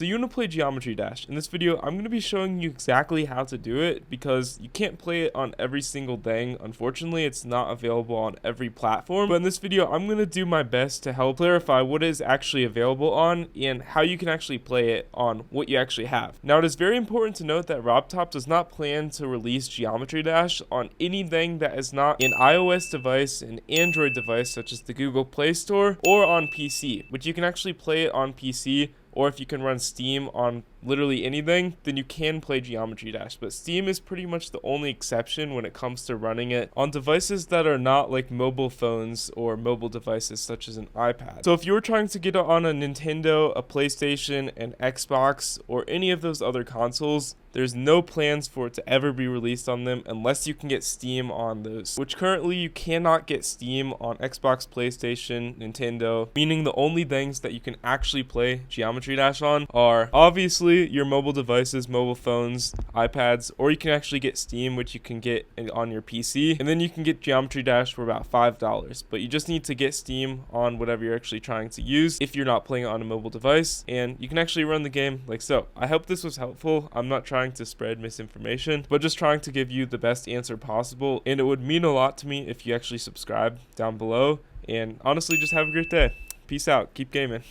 So you want to play Geometry Dash. In this video, I'm going to be showing you exactly how to do it because you can't play it on every single thing. Unfortunately, it's not available on every platform. But in this video, I'm going to do my best to help clarify what is actually available on and how you can actually play it on what you actually have. Now, it is very important to note that RobTop does not plan to release Geometry Dash on anything that is not an iOS device, an Android device such as the Google Play Store, or on PC, which you can actually play it on PC. Or if you can run Steam on literally anything, then you can play Geometry Dash. But Steam is pretty much the only exception when it comes to running it on devices that are not like mobile phones or mobile devices such as an iPad. So if you were trying to get it on a Nintendo, a PlayStation, an Xbox, or any of those other consoles, there's no plans for it to ever be released on them unless you can get Steam on those, which currently you cannot get Steam on Xbox, PlayStation, Nintendo, meaning the only things that you can actually play Geometry Dash on are obviously your mobile devices, mobile phones, iPads, or you can actually get Steam, which you can get on your PC, and then you can get Geometry Dash for about $5, but you just need to get Steam on whatever you're actually trying to use if you're not playing it on a mobile device, and you can actually run the game like so. I hope this was helpful. I'm not trying to spread misinformation, but just trying to give you the best answer possible, and it would mean a lot to me if you actually subscribe down below. And honestly, just have a great day. Peace out. Keep gaming.